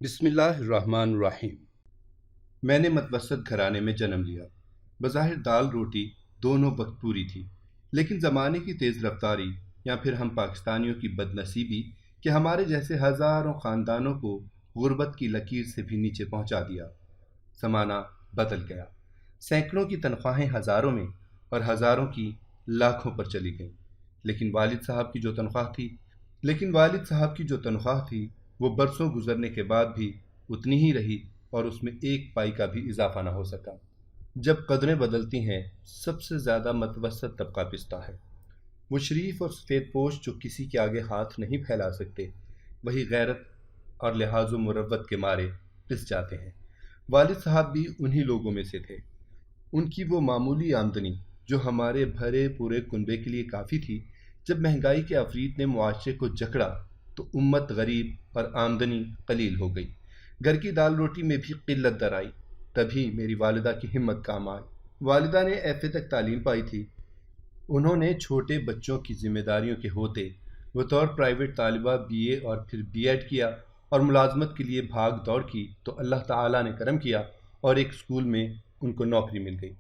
بسم اللہ الرحمن الرحیم۔ میں نے متوسط گھرانے میں جنم لیا۔ بظاہر دال روٹی دونوں وقت پوری تھی، لیکن زمانے کی تیز رفتاری یا پھر ہم پاکستانیوں کی بد نصیبی کہ ہمارے جیسے ہزاروں خاندانوں کو غربت کی لکیر سے بھی نیچے پہنچا دیا۔ زمانہ بدل گیا، سینکڑوں کی تنخواہیں ہزاروں میں اور ہزاروں کی لاکھوں پر چلی گئیں، لیکن والد صاحب کی جو تنخواہ تھی وہ برسوں گزرنے کے بعد بھی اتنی ہی رہی اور اس میں ایک پائی کا بھی اضافہ نہ ہو سکا۔ جب قدریں بدلتی ہیں، سب سے زیادہ متوسط طبقہ پستا ہے۔ وہ شریف اور سفید پوش جو کسی کے آگے ہاتھ نہیں پھیلا سکتے، وہی غیرت اور لحاظ و مروت کے مارے پس جاتے ہیں۔ والد صاحب بھی انہی لوگوں میں سے تھے۔ ان کی وہ معمولی آمدنی جو ہمارے بھرے پورے کنبے کے لیے کافی تھی، جب مہنگائی کے عفریت نے معاشرے کو جکڑا تو امت غریب اور آمدنی قلیل ہو گئی۔ گھر کی دال روٹی میں بھی قلت در آئی۔ تبھی میری والدہ کی ہمت کام آئی۔ والدہ نے ایف اے تک تعلیم پائی تھی۔ انہوں نے چھوٹے بچوں کی ذمہ داریوں کے ہوتے بطور پرائیویٹ طالبہ بی اے اور پھر بی ایڈ کیا اور ملازمت کے لیے بھاگ دوڑ کی تو اللہ تعالیٰ نے کرم کیا اور ایک اسکول میں ان کو نوکری مل گئی۔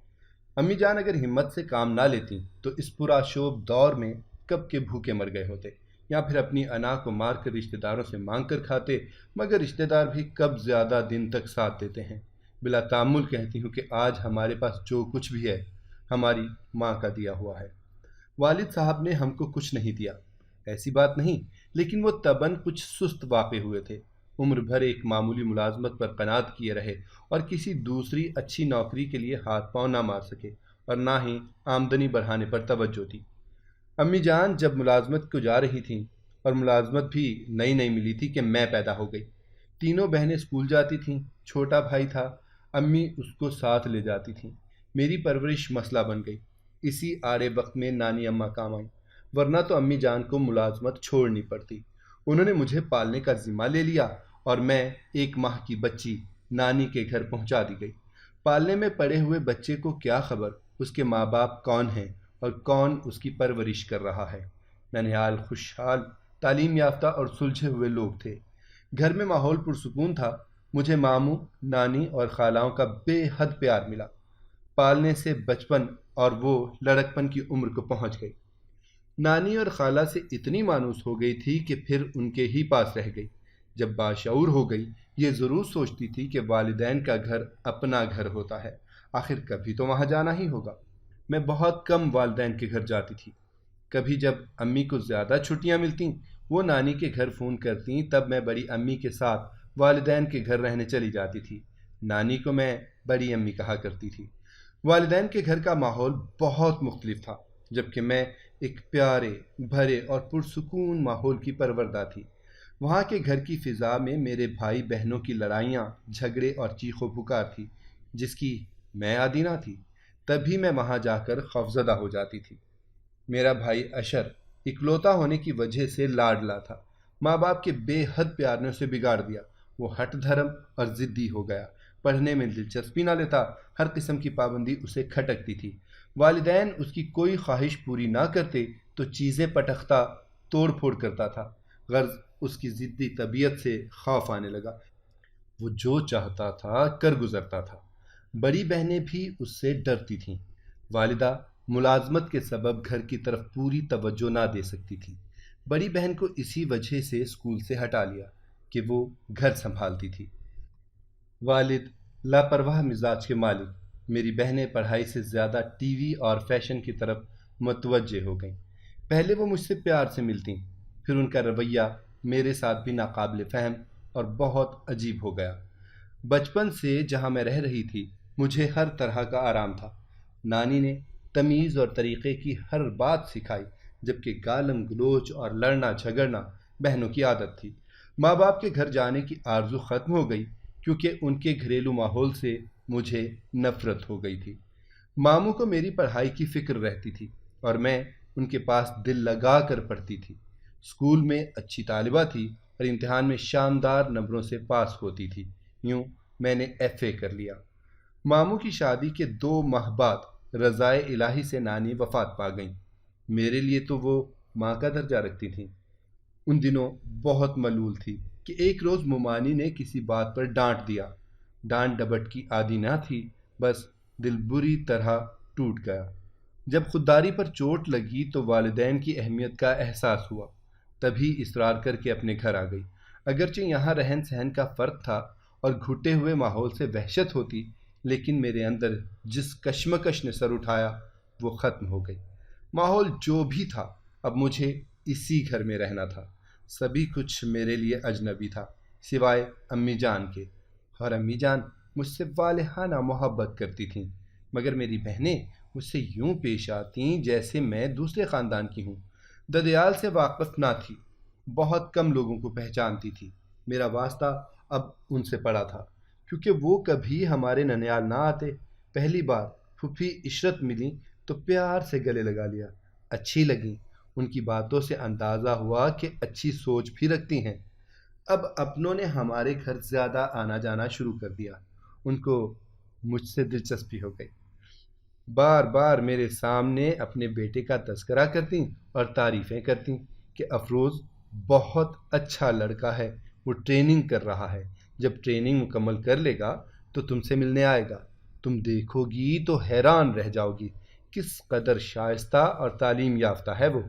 امی جان اگر ہمت سے کام نہ لیتی تو اس پرآشوب دور میں کب کے بھوکے مر گئے ہوتے، یا پھر اپنی انا کو مار کر رشتہ داروں سے مانگ کر کھاتے، مگر رشتہ دار بھی کب زیادہ دن تک ساتھ دیتے ہیں۔ بلا تامل کہتی ہوں کہ آج ہمارے پاس جو کچھ بھی ہے ہماری ماں کا دیا ہوا ہے۔ والد صاحب نے ہم کو کچھ نہیں دیا، ایسی بات نہیں، لیکن وہ طبعاً کچھ سست واقع ہوئے تھے۔ عمر بھر ایک معمولی ملازمت پر قناعت کیے رہے اور کسی دوسری اچھی نوکری کے لیے ہاتھ پاؤں نہ مار سکے اور نہ ہی آمدنی بڑھانے پر توجہ دی۔ امی جان جب ملازمت کو جا رہی تھیں اور ملازمت بھی نئی نئی ملی تھی کہ میں پیدا ہو گئی۔ تینوں بہنیں اسکول جاتی تھیں، چھوٹا بھائی تھا، امی اس کو ساتھ لے جاتی تھیں۔ میری پرورش مسئلہ بن گئی۔ اسی آڑے وقت میں نانی اماں کام آئیں، ورنہ تو امی جان کو ملازمت چھوڑنی پڑتی۔ انہوں نے مجھے پالنے کا ذمہ لے لیا اور میں 1 ماہ کی بچی نانی کے گھر پہنچا دی گئی۔ پالنے میں پڑے ہوئے بچے کو کیا خبر اس کے ماں باپ کون ہیں اور کون اس کی پرورش کر رہا ہے۔ ننھیال خوشحال تعلیم یافتہ اور سلجھے ہوئے لوگ تھے۔ گھر میں ماحول پرسکون تھا۔ مجھے ماموں، نانی اور خالاؤں کا بے حد پیار ملا۔ پالنے سے بچپن اور وہ لڑکپن کی عمر کو پہنچ گئی۔ نانی اور خالہ سے اتنی مانوس ہو گئی تھی کہ پھر ان کے ہی پاس رہ گئی۔ جب باشعور ہو گئی یہ ضرور سوچتی تھی کہ والدین کا گھر اپنا گھر ہوتا ہے، آخر کبھی تو وہاں جانا ہی ہوگا۔ میں بہت کم والدین کے گھر جاتی تھی۔ کبھی جب امی کو زیادہ چھٹیاں ملتیں، وہ نانی کے گھر فون کرتیں، تب میں بڑی امی کے ساتھ والدین کے گھر رہنے چلی جاتی تھی۔ نانی کو میں بڑی امی کہا کرتی تھی۔ والدین کے گھر کا ماحول بہت مختلف تھا، جبکہ میں ایک پیارے بھرے اور پرسکون ماحول کی پروردہ تھی۔ وہاں کے گھر کی فضا میں میرے بھائی بہنوں کی لڑائیاں، جھگڑے اور چیخ و پکار تھی، جس کی میں عادی نہ تھی۔ تبھی میں وہاں جا کر خوفزدہ ہو جاتی تھی۔ میرا بھائی اشر اکلوتا ہونے کی وجہ سے لاڈلا تھا۔ ماں باپ کے بے حد پیار نے اسے بگاڑ دیا۔ وہ ہٹ دھرم اور ضدی ہو گیا، پڑھنے میں دلچسپی نہ لیتا، ہر قسم کی پابندی اسے کھٹکتی تھی۔ والدین اس کی کوئی خواہش پوری نہ کرتے تو چیزیں پٹختا، توڑ پھوڑ کرتا تھا۔ غرض اس کی ضدی طبیعت سے خوف آنے لگا۔ وہ جو چاہتا تھا کر گزرتا تھا۔ بڑی بہنیں بھی اس سے ڈرتی تھیں۔ والدہ ملازمت کے سبب گھر کی طرف پوری توجہ نہ دے سکتی تھی۔ بڑی بہن کو اسی وجہ سے اسکول سے ہٹا لیا کہ وہ گھر سنبھالتی تھی۔ والد لاپرواہ مزاج کے مالک۔ میری بہنیں پڑھائی سے زیادہ ٹی وی اور فیشن کی طرف متوجہ ہو گئیں۔ پہلے وہ مجھ سے پیار سے ملتیں، پھر ان کا رویہ میرے ساتھ بھی ناقابل فہم اور بہت عجیب ہو گیا۔ بچپن سے جہاں میں رہ رہی تھی مجھے ہر طرح کا آرام تھا۔ نانی نے تمیز اور طریقے کی ہر بات سکھائی، جبکہ گالم گلوچ اور لڑنا جھگڑنا بہنوں کی عادت تھی۔ ماں باپ کے گھر جانے کی آرزو ختم ہو گئی کیونکہ ان کے گھریلو ماحول سے مجھے نفرت ہو گئی تھی۔ ماموں کو میری پڑھائی کی فکر رہتی تھی اور میں ان کے پاس دل لگا کر پڑھتی تھی۔ اسکول میں اچھی طالبہ تھی اور امتحان میں شاندار نمبروں سے پاس ہوتی تھی۔ یوں میں نے ایف اے کر لیا۔ ماموں کی شادی کے 2 ماہ بعد رضائے الہی سے نانی وفات پا گئیں۔ میرے لیے تو وہ ماں کا درجہ رکھتی تھیں۔ ان دنوں بہت ملول تھی۔ کہ ایک روز مومانی نے کسی بات پر ڈانٹ دیا۔ ڈانٹ ڈپٹ کی عادی نہ تھی، بس دل بری طرح ٹوٹ گیا۔ جب خودداری پر چوٹ لگی تو والدین کی اہمیت کا احساس ہوا، تبھی اصرار کر کے اپنے گھر آ گئی۔ اگرچہ یہاں رہن سہن کا فرق تھا اور گھٹے ہوئے ماحول سے وحشت ہوتی، لیکن میرے اندر جس کشمکش نے سر اٹھایا وہ ختم ہو گئی۔ ماحول جو بھی تھا، اب مجھے اسی گھر میں رہنا تھا۔ سبھی کچھ میرے لیے اجنبی تھا، سوائے امی جان کے، اور امی جان مجھ سے والہانہ محبت کرتی تھیں، مگر میری بہنیں مجھ سے یوں پیش آتیں جیسے میں دوسرے خاندان کی ہوں۔ ددیال سے واقف نہ تھی، بہت کم لوگوں کو پہچانتی تھی۔ میرا واسطہ اب ان سے پڑا تھا، کیونکہ وہ کبھی ہمارے ننیال نہ آتے۔ پہلی بار پھوپھی عشرت ملی تو پیار سے گلے لگا لیا، اچھی لگیں۔ ان کی باتوں سے اندازہ ہوا کہ اچھی سوچ بھی رکھتی ہیں۔ اب اپنوں نے ہمارے گھر زیادہ آنا جانا شروع کر دیا۔ ان کو مجھ سے دلچسپی ہو گئی، بار بار میرے سامنے اپنے بیٹے کا تذکرہ کرتی اور تعریفیں کرتی کہ افروز بہت اچھا لڑکا ہے، وہ ٹریننگ کر رہا ہے، جب ٹریننگ مکمل کر لے گا تو تم سے ملنے آئے گا، تم دیکھو گی تو حیران رہ جاؤ گی کس قدر شائستہ اور تعلیم یافتہ ہے وہ۔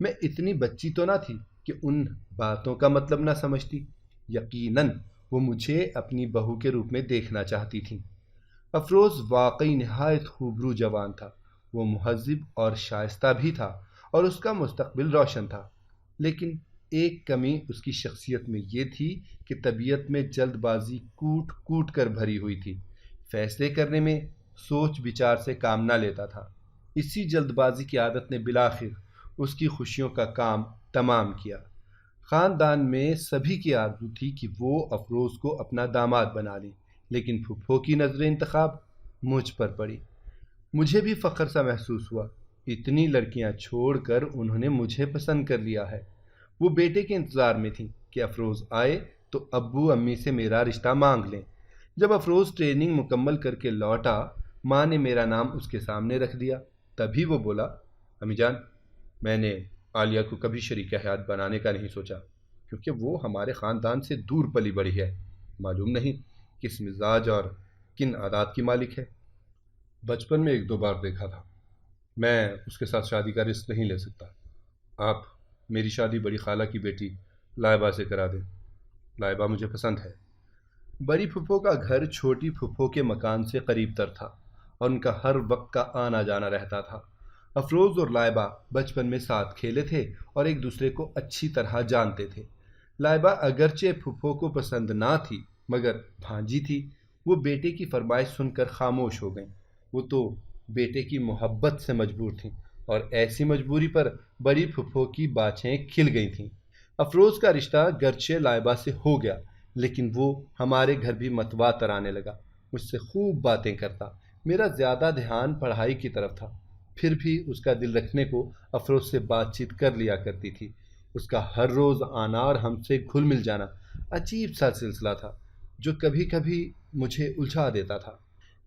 میں اتنی بچی تو نہ تھی کہ ان باتوں کا مطلب نہ سمجھتی۔ یقیناً وہ مجھے اپنی بہو کے روپ میں دیکھنا چاہتی تھیں۔ افروز واقعی نہایت خوبرو جوان تھا، وہ مہذب اور شائستہ بھی تھا اور اس کا مستقبل روشن تھا، لیکن ایک کمی اس کی شخصیت میں یہ تھی کہ طبیعت میں جلد بازی کوٹ کوٹ کر بھری ہوئی تھی، فیصلے کرنے میں سوچ بچار سے کام نہ لیتا تھا۔ اسی جلد بازی کی عادت نے بالآخر اس کی خوشیوں کا کام تمام کیا۔ خاندان میں سبھی کی آرزو تھی کہ وہ افروز کو اپنا داماد بنا لیں، لیکن پھپھو کی نظر انتخاب مجھ پر پڑی۔ مجھے بھی فخر سا محسوس ہوا، اتنی لڑکیاں چھوڑ کر انہوں نے مجھے پسند کر لیا ہے۔ وہ بیٹے کے انتظار میں تھیں کہ افروز آئے تو ابو امی سے میرا رشتہ مانگ لیں۔ جب افروز ٹریننگ مکمل کر کے لوٹا، ماں نے میرا نام اس کے سامنے رکھ دیا۔ تبھی وہ بولا، امی جان، میں نے عالیہ کو کبھی شریک حیات بنانے کا نہیں سوچا، کیونکہ وہ ہمارے خاندان سے دور پلی بڑھی ہے، معلوم نہیں کس مزاج اور کن عادات کی مالک ہے۔ بچپن میں ایک دو بار دیکھا تھا، میں اس کے ساتھ شادی کا رسک نہیں لے سکتا۔ آپ میری شادی بڑی خالہ کی بیٹی لائبہ سے کرا دیں، لائبہ مجھے پسند ہے۔ بڑی پھپھو کا گھر چھوٹی پھپھو کے مکان سے قریب تر تھا اور ان کا ہر وقت کا آنا جانا رہتا تھا۔ افروز اور لائبہ بچپن میں ساتھ کھیلے تھے اور ایک دوسرے کو اچھی طرح جانتے تھے۔ لائبہ اگرچہ پھپھو کو پسند نہ تھی، مگر بھانجی تھی، وہ بیٹے کی فرمائش سن کر خاموش ہو گئیں۔ وہ تو بیٹے کی محبت سے مجبور تھیں، اور ایسی مجبوری پر بڑی پھپھو کی باچھیں کھل گئی تھیں۔ افروز کا رشتہ گرچہ لائبہ سے ہو گیا، لیکن وہ ہمارے گھر بھی متواتر آنے لگا، مجھ سے خوب باتیں کرتا۔ میرا زیادہ دھیان پڑھائی کی طرف تھا، پھر بھی اس کا دل رکھنے کو افروز سے بات چیت کر لیا کرتی تھی۔ اس کا ہر روز آنا اور ہم سے گھل مل جانا عجیب سا سلسلہ تھا، جو کبھی کبھی مجھے الجھا دیتا تھا۔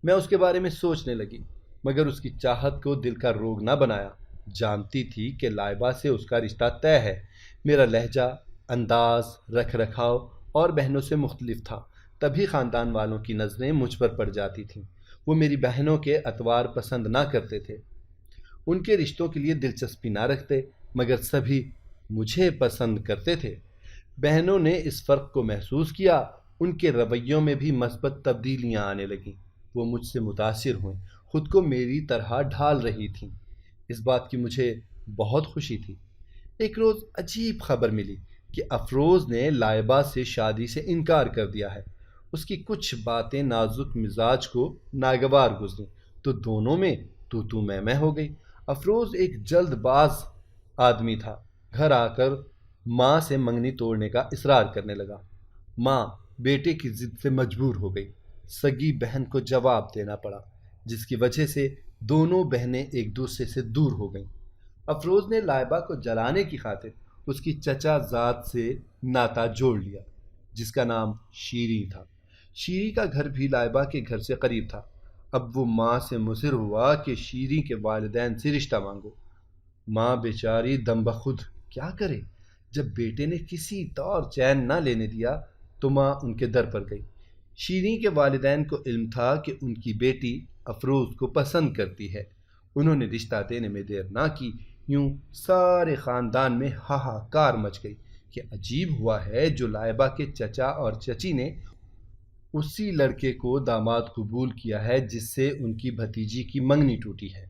میں اس کے بارے میں سوچنے لگی، مگر اس کی چاہت کو دل کا روگ نہ بنایا۔ جانتی تھی کہ لائبہ سے اس کا رشتہ طے ہے۔ میرا لہجہ، انداز، رکھ رکھاؤ اور بہنوں سے مختلف تھا، تبھی خاندان والوں کی نظریں مجھ پر پڑ جاتی تھیں۔ وہ میری بہنوں کے اطوار پسند نہ کرتے تھے، ان کے رشتوں کے لیے دلچسپی نہ رکھتے، مگر سبھی مجھے پسند کرتے تھے۔ بہنوں نے اس فرق کو محسوس کیا، ان کے رویوں میں بھی مثبت تبدیلیاں آنے لگیں۔ وہ مجھ سے متاثر ہوئیں، خود کو میری طرح ڈھال رہی تھیں۔ اس بات کی مجھے بہت خوشی تھی۔ ایک روز عجیب خبر ملی کہ افروز نے لائبہ سے شادی سے انکار کر دیا ہے۔ اس کی کچھ باتیں نازک مزاج کو ناگوار گزریں تو دونوں میں تو میں ہو گئی۔ افروز ایک جلد باز آدمی تھا، گھر آ کر ماں سے منگنی توڑنے کا اصرار کرنے لگا۔ ماں بیٹے کی ضد سے مجبور ہو گئی، سگی بہن کو جواب دینا پڑا، جس کی وجہ سے دونوں بہنیں ایک دوسرے سے دور ہو گئیں۔ افروز نے لائبہ کو جلانے کی خاطر اس کی چچا ذات سے ناتا جوڑ لیا، جس کا نام شیریں تھا۔ شیریں کا گھر بھی لائبہ کے گھر سے قریب تھا۔ اب وہ ماں سے مصر ہوا کہ شیریں کے والدین سے رشتہ مانگو۔ ماں بیچاری دم بخود کیا کرے؟ جب بیٹے نے کسی طور چین نہ لینے دیا تو ماں ان کے در پر گئی۔ شیریں کے والدین کو علم تھا کہ ان کی بیٹی افروز کو پسند کرتی ہے۔ انہوں نے رشتہ دینے میں دیر نہ کی۔ یوں سارے خاندان میں ہاہاکار مچ گئی کہ عجیب ہوا ہے، جو لائبہ کے چچا اور چچی نے اسی لڑکے کو داماد قبول کیا ہے جس سے ان کی بھتیجی کی منگنی ٹوٹی ہے۔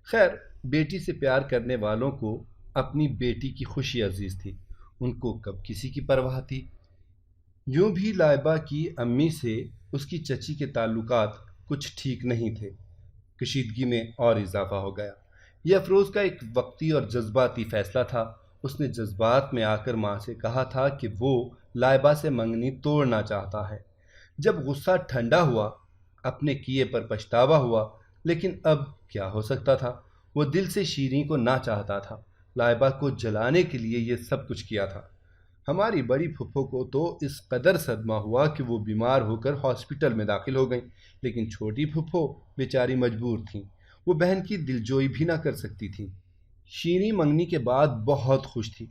خیر، بیٹی سے پیار کرنے والوں کو اپنی بیٹی کی خوشی عزیز تھی، ان کو کب کسی کی پرواہ تھی۔ یوں بھی لائبہ کی امی سے اس کی چچی کے تعلقات کچھ ٹھیک نہیں تھے۔ کشیدگی میں اور اضافہ ہو گیا۔ یہ افروز کا ایک وقتی اور جذباتی فیصلہ تھا۔ اس نے جذبات میں آ کر ماں سے کہا تھا کہ وہ لائبہ سے منگنی توڑنا چاہتا ہے۔ جب غصہ ٹھنڈا ہوا، اپنے کیے پر پچھتاوا ہوا، لیکن اب کیا ہو سکتا تھا؟ وہ دل سے شیریں کو نہ چاہتا تھا۔ لائبہ کو جلانے کے لیے یہ سب کچھ کیا تھا۔ ہماری بڑی پھپھو کو تو اس قدر صدمہ ہوا کہ وہ بیمار ہو کر ہاسپٹل میں داخل ہو گئیں، لیکن چھوٹی پھپھو بیچاری مجبور تھیں، وہ بہن کی دلجوئی بھی نہ کر سکتی تھیں۔ شیریں منگنی کے بعد بہت خوش تھی،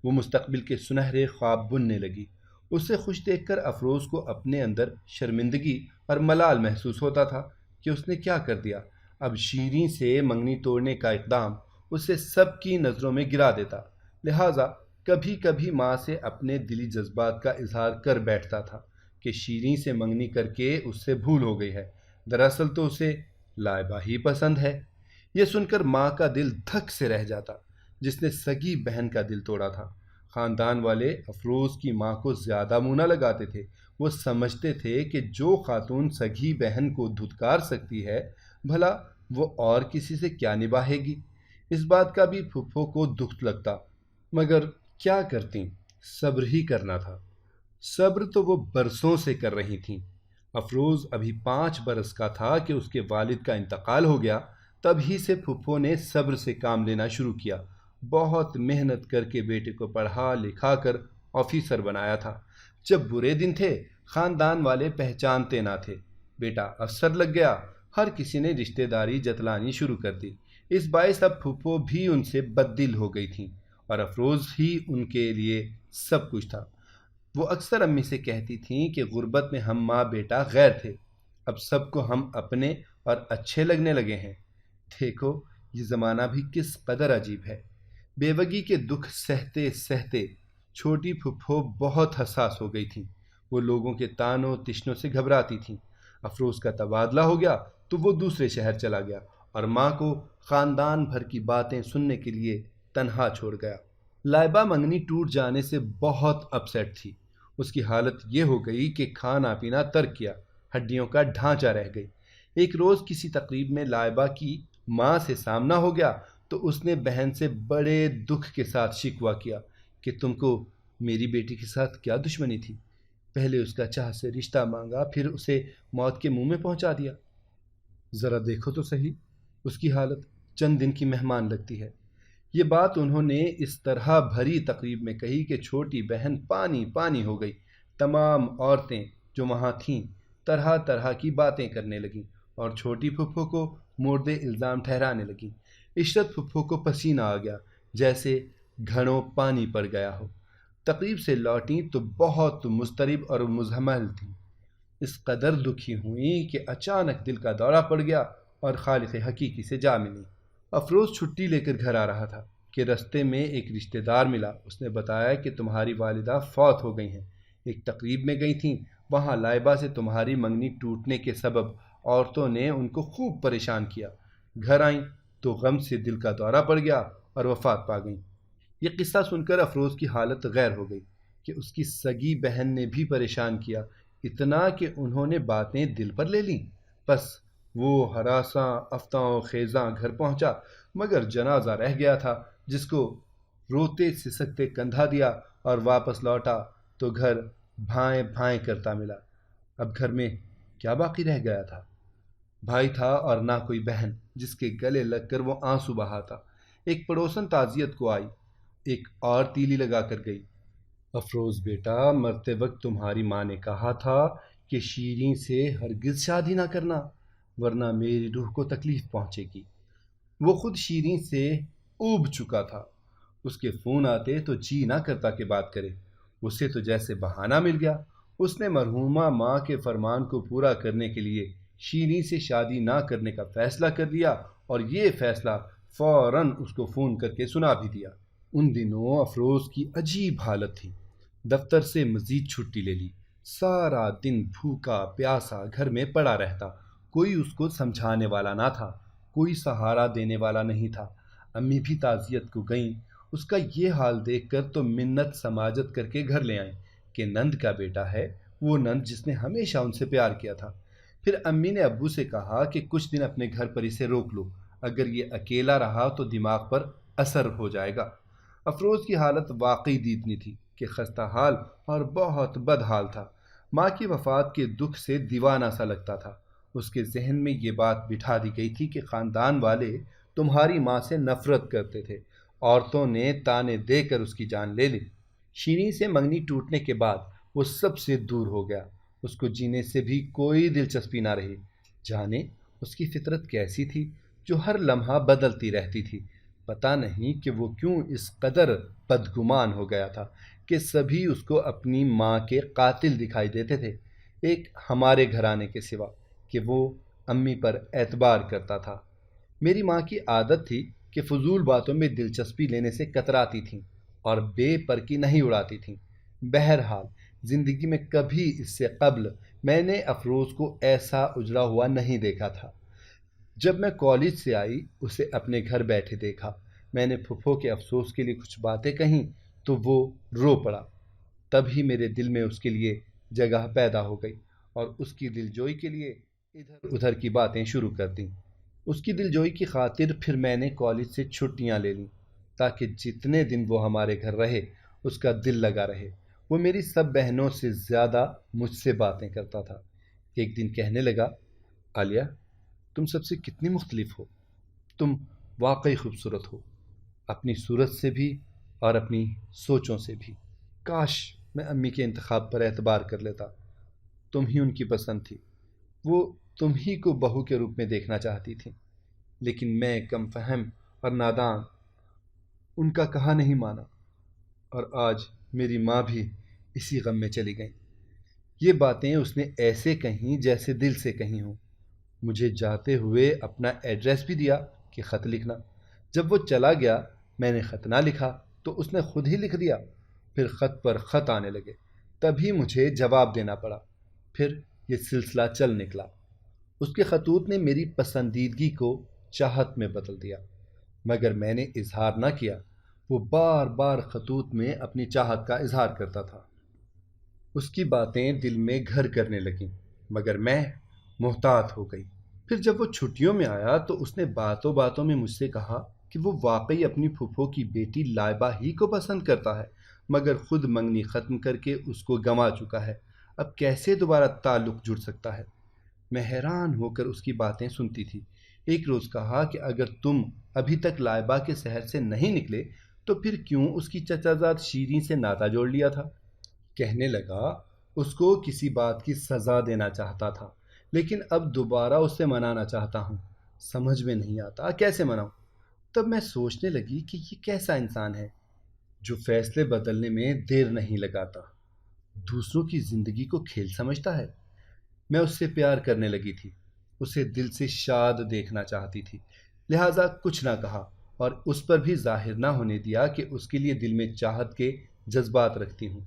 وہ مستقبل کے سنہرے خواب بننے لگی۔ اسے خوش دیکھ کر افروز کو اپنے اندر شرمندگی اور ملال محسوس ہوتا تھا کہ اس نے کیا کر دیا۔ اب شیریں سے منگنی توڑنے کا اقدام اسے سب کی نظروں میں گرا دیتا، لہٰذا کبھی کبھی ماں سے اپنے دلی جذبات کا اظہار کر بیٹھتا تھا کہ شیریں سے منگنی کر کے اس سے بھول ہو گئی ہے، دراصل تو اسے لائبہ ہی پسند ہے۔ یہ سن کر ماں کا دل دھک سے رہ جاتا، جس نے سگی بہن کا دل توڑا تھا۔ خاندان والے افروز کی ماں کو زیادہ منہ نہ لگاتے تھے، وہ سمجھتے تھے کہ جو خاتون سگی بہن کو دھتکار سکتی ہے، بھلا وہ اور کسی سے کیا نباہے گی۔ اس بات کا بھی پھپھو کو دکھ لگتا، مگر کیا کرتیں، صبر ہی کرنا تھا۔ صبر تو وہ برسوں سے کر رہی تھیں۔ افروز ابھی 5 برس کا تھا کہ اس کے والد کا انتقال ہو گیا، تب ہی سے پھپھو نے صبر سے کام لینا شروع کیا۔ بہت محنت کر کے بیٹے کو پڑھا لکھا کر آفیسر بنایا تھا۔ جب برے دن تھے، خاندان والے پہچانتے نہ تھے، بیٹا افسر لگ گیا، ہر کسی نے رشتہ داری جتلانی شروع کر دی۔ اس باعث اب پھپھو بھی ان سے بددل ہو گئی تھیں، اور افروز ہی ان کے لیے سب کچھ تھا۔ وہ اکثر امی سے کہتی تھیں کہ غربت میں ہم ماں بیٹا غیر تھے، اب سب کو ہم اپنے اور اچھے لگنے لگے ہیں۔ دیکھو یہ زمانہ بھی کس قدر عجیب ہے۔ بیوگی کے دکھ سہتے سہتے چھوٹی پھپھو بہت حساس ہو گئی تھیں، وہ لوگوں کے تانوں تشنوں سے گھبراتی تھیں۔ افروز کا تبادلہ ہو گیا تو وہ دوسرے شہر چلا گیا اور ماں کو خاندان بھر کی باتیں سننے کے لیے تنہا چھوڑ گیا۔ لائبہ منگنی ٹوٹ جانے سے بہت اپسیٹ تھی۔ اس کی حالت یہ ہو گئی کہ کھانا پینا ترک کیا، ہڈیوں کا ڈھانچہ رہ گئی۔ ایک روز کسی تقریب میں لائبہ کی ماں سے سامنا ہو گیا تو اس نے بہن سے بڑے دکھ کے ساتھ شکوہ کیا کہ تم کو میری بیٹی کے ساتھ کیا دشمنی تھی؟ پہلے اس کا چاہ سے رشتہ مانگا، پھر اسے موت کے منہ میں پہنچا دیا۔ ذرا دیکھو تو صحیح، اس کی حالت چند دن کی مہمان لگتی ہے۔ یہ بات انہوں نے اس طرح بھری تقریب میں کہی کہ چھوٹی بہن پانی پانی ہو گئی۔ تمام عورتیں جو وہاں تھیں طرح طرح کی باتیں کرنے لگیں اور چھوٹی پھپھو کو مورد الزام ٹھہرانے لگیں۔ عشرت پھپھو کو پسینہ آ گیا، جیسے گھڑوں پانی پڑ گیا ہو۔ تقریب سے لوٹیں تو بہت مضطرب اور مزمل تھیں، اس قدر دکھی ہوئیں کہ اچانک دل کا دورہ پڑ گیا اور خالق حقیقی سے جا ملی۔ افروز چھٹی لے کر گھر آ رہا تھا کہ رستے میں ایک رشتہ دار ملا۔ اس نے بتایا کہ تمہاری والدہ فوت ہو گئی ہیں، ایک تقریب میں گئی تھیں، وہاں لائبہ سے تمہاری منگنی ٹوٹنے کے سبب عورتوں نے ان کو خوب پریشان کیا۔ گھر آئیں تو غم سے دل کا دورہ پڑ گیا اور وفات پا گئیں۔ یہ قصہ سن کر افروز کی حالت غیر ہو گئی کہ اس کی سگی بہن نے بھی پریشان کیا، اتنا کہ انہوں نے باتیں دل پر لے لیں۔ بس وہ ہراساں افتاں خیزاں گھر پہنچا، مگر جنازہ رہ گیا تھا، جس کو روتے سسکتے کندھا دیا اور واپس لوٹا تو گھر بھائیں بھائیں کرتا ملا۔ اب گھر میں کیا باقی رہ گیا تھا؟ بھائی تھا اور نہ کوئی بہن جس کے گلے لگ کر وہ آنسو بہاتا۔ ایک پڑوسن تعزیت کو آئی، ایک اور تیلی لگا کر گئی۔ افروز بیٹا، مرتے وقت تمہاری ماں نے کہا تھا کہ شیریں سے ہرگز شادی نہ کرنا، ورنہ میری روح کو تکلیف پہنچے گی۔ وہ خود شیریں سے اوب چکا تھا، اس کے فون آتے تو جی نہ کرتا کہ بات کرے۔ اسے تو جیسے بہانہ مل گیا۔ اس نے مرحومہ ماں کے فرمان کو پورا کرنے کے لیے شیریں سے شادی نہ کرنے کا فیصلہ کر لیا، اور یہ فیصلہ فوراً اس کو فون کر کے سنا بھی دیا۔ ان دنوں افروز کی عجیب حالت تھی۔ دفتر سے مزید چھٹی لے لی، سارا دن بھوکا پیاسا گھر میں پڑا رہتا۔ کوئی اس کو سمجھانے والا نہ تھا، کوئی سہارا دینے والا نہیں تھا۔ امی بھی تعزیت کو گئیں۔ اس کا یہ حال دیکھ کر تو منت سماجت کر کے گھر لے آئیں کہ نند کا بیٹا ہے، وہ نند جس نے ہمیشہ ان سے پیار کیا تھا۔ پھر امی نے ابو سے کہا کہ کچھ دن اپنے گھر پر اسے روک لو، اگر یہ اکیلا رہا تو دماغ پر اثر ہو جائے گا۔ افروز کی حالت واقعی دیدنی تھی کہ خستہ حال اور بہت بد حال تھا۔ ماں کی وفات کے دکھ سے دیوانہ سا لگتا تھا۔ اس کے ذہن میں یہ بات بٹھا دی گئی تھی کہ خاندان والے تمہاری ماں سے نفرت کرتے تھے۔ عورتوں نے تانے دے کر اس کی جان لے لی۔ شیریں سے منگنی ٹوٹنے کے بعد وہ سب سے دور ہو گیا۔ اس کو جینے سے بھی کوئی دلچسپی نہ رہی۔ جانے اس کی فطرت کیسی تھی جو ہر لمحہ بدلتی رہتی تھی۔ پتہ نہیں کہ وہ کیوں اس قدر بدگمان ہو گیا تھا کہ سبھی اس کو اپنی ماں کے قاتل دکھائی دیتے تھے، ایک ہمارے گھرانے کے سوا کہ وہ امی پر اعتبار کرتا تھا۔ میری ماں کی عادت تھی کہ فضول باتوں میں دلچسپی لینے سے کتراتی تھیں اور بے پر کی نہیں اڑاتی تھیں۔ بہرحال زندگی میں کبھی اس سے قبل میں نے افروز کو ایسا اجڑا ہوا نہیں دیکھا تھا۔ جب میں کالج سے آئی اسے اپنے گھر بیٹھے دیکھا۔ میں نے پھپھو کے افسوس کے لیے کچھ باتیں کہیں تو وہ رو پڑا۔ تب ہی میرے دل میں اس کے لیے جگہ پیدا ہو گئی اور اس کی دلجوئی کے لیے ادھر ادھر کی باتیں شروع کر دیں۔ اس کی دلجوئی کی خاطر پھر میں نے کالج سے چھٹیاں لے لیں تاکہ جتنے دن وہ ہمارے گھر رہے اس کا دل لگا رہے۔ وہ میری سب بہنوں سے زیادہ مجھ سے باتیں کرتا تھا۔ ایک دن کہنے لگا، عالیہ تم سب سے کتنی مختلف ہو، تم واقعی خوبصورت ہو، اپنی صورت سے بھی اور اپنی سوچوں سے بھی۔ کاش میں امی کے انتخاب پر اعتبار کر لیتا، تم ہی ان کی پسند تھی، وہ تم ہی کو بہو کے روپ میں دیکھنا چاہتی تھیں، لیکن میں کم فہم اور نادان ان کا کہا نہیں مانا، اور آج میری ماں بھی اسی غم میں چلی گئیں۔ یہ باتیں اس نے ایسے کہیں جیسے دل سے کہیں ہوں۔ مجھے جاتے ہوئے اپنا ایڈریس بھی دیا کہ خط لکھنا۔ جب وہ چلا گیا میں نے خط نہ لکھا تو اس نے خود ہی لکھ دیا۔ پھر خط پر خط آنے لگے، تبھی مجھے جواب دینا پڑا۔ پھر یہ سلسلہ چل نکلا۔ اس کے خطوط نے میری پسندیدگی کو چاہت میں بدل دیا، مگر میں نے اظہار نہ کیا۔ وہ بار بار خطوط میں اپنی چاہت کا اظہار کرتا تھا۔ اس کی باتیں دل میں گھر کرنے لگیں، مگر میں محتاط ہو گئی۔ پھر جب وہ چھٹیوں میں آیا تو اس نے باتوں باتوں میں مجھ سے کہا کہ وہ واقعی اپنی پھوپھو کی بیٹی لائبہ ہی کو پسند کرتا ہے، مگر خود منگنی ختم کر کے اس کو گنوا چکا ہے، اب کیسے دوبارہ تعلق جڑ سکتا ہے؟ میں حیران ہو کر اس کی باتیں سنتی تھی۔ ایک روز کہا کہ اگر تم ابھی تک لائبہ کے شہر سے نہیں نکلے تو پھر کیوں اس کی چچا زاد شیریں سے ناطا جوڑ لیا تھا؟ کہنے لگا اس کو کسی بات کی سزا دینا چاہتا تھا، لیکن اب دوبارہ اسے منانا چاہتا ہوں۔ سمجھ میں نہیں آتا کیسے مناؤں؟ تب میں سوچنے لگی کہ یہ کیسا انسان ہے جو فیصلے بدلنے میں دیر نہیں لگاتا، دوسروں کی زندگی کو کھیل سمجھتا ہے۔ میں اس سے پیار کرنے لگی تھی، اسے دل سے شاد دیکھنا چاہتی تھی، لہٰذا کچھ نہ کہا اور اس پر بھی ظاہر نہ ہونے دیا کہ اس کے لیے دل میں چاہت کے جذبات رکھتی ہوں۔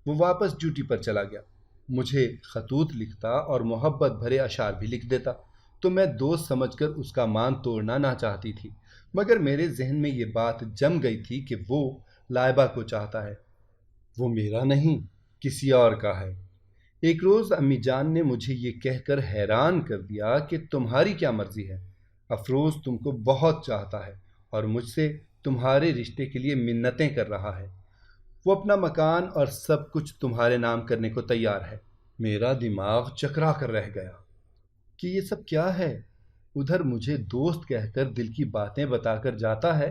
وہ واپس ڈیوٹی پر چلا گیا۔ مجھے خطوط لکھتا اور محبت بھرے اشعار بھی لکھ دیتا تو میں دوست سمجھ کر اس کا مان توڑنا نہ چاہتی تھی، مگر میرے ذہن میں یہ بات جم گئی تھی کہ وہ لائبہ کو چاہتا ہے، وہ میرا نہیں کسی اور کا ہے۔ ایک روز امی جان نے مجھے یہ کہہ کر حیران کر دیا کہ تمہاری کیا مرضی ہے، افروز تم کو بہت چاہتا ہے اور مجھ سے تمہارے رشتے کے لیے منتیں کر رہا ہے، وہ اپنا مکان اور سب کچھ تمہارے نام کرنے کو تیار ہے۔ میرا دماغ چکرا کر رہ گیا کہ یہ سب کیا ہے۔ ادھر مجھے دوست کہہ کر دل کی باتیں بتا کر جاتا ہے،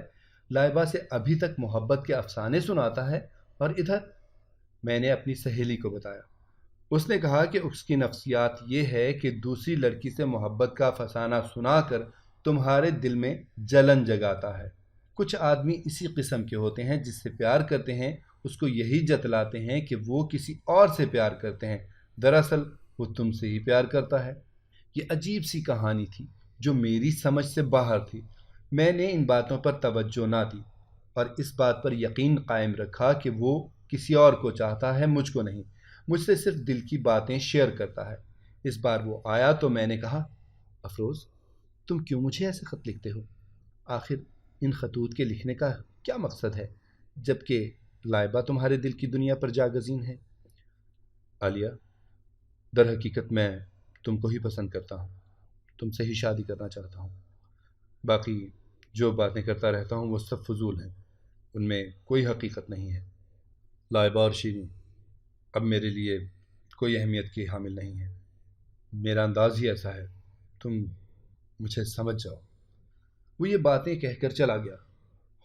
لائبہ سے ابھی تک محبت کے افسانے سناتا ہے، اور ادھر میں نے اپنی سہیلی کو بتایا۔ اس نے کہا کہ اس کی نفسیات یہ ہے کہ دوسری لڑکی سے محبت کا افسانہ سنا کر تمہارے دل میں جلن جگاتا ہے۔ کچھ آدمی اسی قسم کے ہوتے ہیں، جس سے پیار کرتے ہیں اس کو یہی جتلاتے ہیں کہ وہ کسی اور سے پیار کرتے ہیں، دراصل وہ تم سے ہی پیار کرتا ہے۔ یہ عجیب سی کہانی تھی جو میری سمجھ سے باہر تھی۔ میں نے ان باتوں پر توجہ نہ دی اور اس بات پر یقین قائم رکھا کہ وہ کسی اور کو چاہتا ہے، مجھ کو نہیں۔ مجھ سے صرف دل کی باتیں شیئر کرتا ہے۔ اس بار وہ آیا تو میں نے کہا، افروز، تم کیوں مجھے ایسے خط لکھتے ہو؟ آخر ان خطوط کے لکھنے کا کیا مقصد ہے، جبکہ لائبہ تمہارے دل کی دنیا پر جاگزین ہے؟ عالیہ، در حقیقت میں تم کو ہی پسند کرتا ہوں، تم سے ہی شادی کرنا چاہتا ہوں۔ باقی جو باتیں کرتا رہتا ہوں وہ سب فضول ہیں، ان میں کوئی حقیقت نہیں ہے۔ لائبہ اور شیریں اب میرے لیے کوئی اہمیت کی حامل نہیں ہے۔ میرا انداز ہی ایسا ہے، تم مجھے سمجھ جاؤ۔ وہ یہ باتیں کہہ کر چلا گیا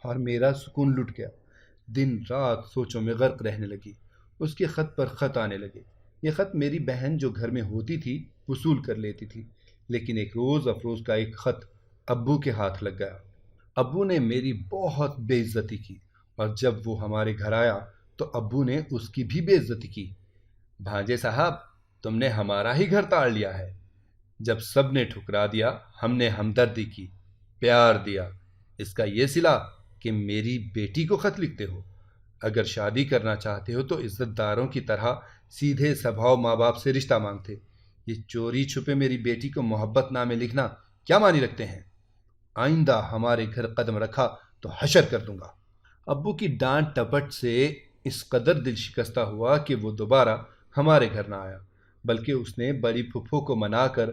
اور میرا سکون لٹ گیا۔ دن رات سوچوں میں غرق رہنے لگی۔ اس کے خط پر خط آنے لگے۔ یہ خط میری بہن جو گھر میں ہوتی تھی وصول کر لیتی تھی، لیکن ایک روز افروز کا ایک خط ابو کے ہاتھ لگ گیا۔ ابو نے میری بہت بے عزتی کی، اور جب وہ ہمارے گھر آیا تو ابو نے اس کی بھی بے عزتی کی۔ بھانجے صاحب، تم نے ہمارا ہی گھر تاڑ لیا ہے۔ جب سب نے ٹھکرا دیا، ہم نے ہمدردی کی، پیار دیا۔ اس کا یہ صلہ کہ میری بیٹی کو خط لکھتے ہو۔ اگر شادی کرنا چاہتے ہو تو عزت داروں کی طرح سیدھے سبھاؤ ماں باپ سے رشتہ مانگتے۔ یہ چوری چھپے میری بیٹی کو محبت نامے لکھنا کیا معنی رکھتے ہیں؟ آئندہ ہمارے گھر قدم رکھا تو حشر کر دوں گا۔ ابو کی ڈانٹ ٹپٹ سے اس قدر دل شکستہ ہوا کہ وہ دوبارہ ہمارے گھر نہ آیا، بلکہ اس نے بڑی پھپھو کو منا کر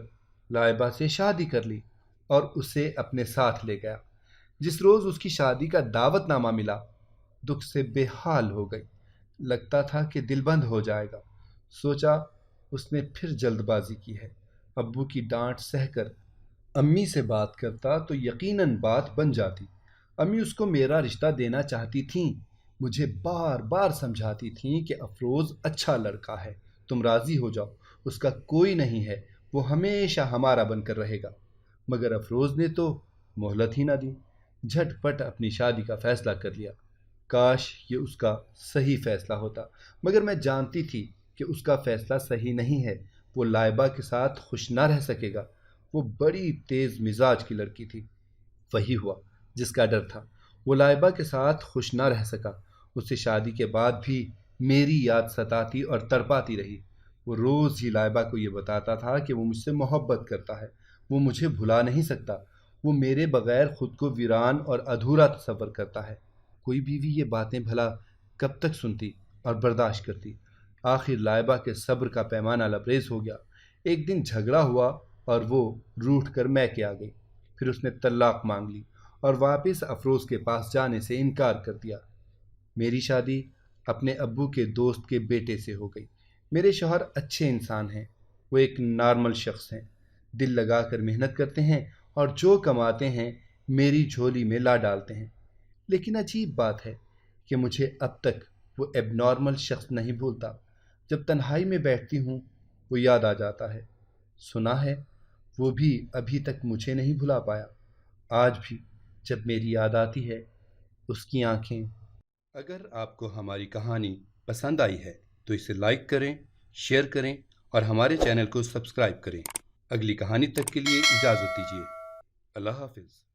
لائبہ سے شادی کر لی اور اسے اپنے ساتھ لے گیا۔ جس روز اس کی شادی کا دعوت نامہ ملا، دکھ سے بے حال ہو گئی۔ لگتا تھا کہ دل بند ہو جائے گا۔ سوچا اس نے پھر جلد بازی کی ہے۔ ابو کی ڈانٹ سہ کر امی سے بات کرتا تو یقیناً بات بن جاتی۔ امی اس کو میرا رشتہ دینا چاہتی تھیں، مجھے بار بار سمجھاتی تھیں کہ افروز اچھا لڑکا ہے، تم راضی ہو جاؤ، اس کا کوئی نہیں ہے، وہ ہمیشہ ہمارا بن کر رہے گا۔ مگر افروز نے تو مہلت ہی نہ دی، جھٹ پٹ اپنی شادی کا فیصلہ کر لیا۔ کاش یہ اس کا صحیح فیصلہ ہوتا، مگر میں جانتی تھی کہ اس کا فیصلہ صحیح نہیں ہے۔ وہ لائبہ کے ساتھ خوش نہ رہ سکے گا۔ وہ بڑی تیز مزاج کی لڑکی تھی۔ وہی ہوا جس کا ڈر تھا۔ وہ لائبہ کے ساتھ خوش نہ رہ سکا۔ اس سے شادی کے بعد بھی میری یاد ستاتی اور تڑپاتی رہی۔ وہ روز ہی لائبہ کو یہ بتاتا تھا کہ وہ مجھ سے محبت کرتا ہے، وہ مجھے بھلا نہیں سکتا، وہ میرے بغیر خود کو ویران اور ادھورا تصور کرتا ہے۔ کوئی بیوی یہ باتیں بھلا کب تک سنتی اور برداشت کرتی؟ آخر لائبہ کے صبر کا پیمانہ لبریز ہو گیا۔ ایک دن جھگڑا ہوا اور وہ روٹھ کر میکے آ گئی۔ پھر اس نے طلاق مانگ لی اور واپس افروز کے پاس جانے سے انکار کر دیا۔ میری شادی اپنے ابو کے دوست کے بیٹے سے ہو گئی۔ میرے شوہر اچھے انسان ہیں، وہ ایک نارمل شخص ہیں، دل لگا کر محنت کرتے ہیں اور جو کماتے ہیں میری جھولی میں لا ڈالتے ہیں۔ لیکن عجیب بات ہے کہ مجھے اب تک وہ ایب نارمل شخص نہیں بھولتا۔ جب تنہائی میں بیٹھتی ہوں وہ یاد آ جاتا ہے۔ سنا ہے وہ بھی ابھی تک مجھے نہیں بھلا پایا۔ آج بھی جب میری یاد آتی ہے اس کی آنکھیں۔ اگر آپ کو ہماری کہانی پسند آئی ہے تو اسے لائک کریں، شیئر کریں اور ہمارے چینل کو سبسکرائب کریں۔ اگلی کہانی تک کے لیے اجازت دیجیے۔ اللہ حافظ۔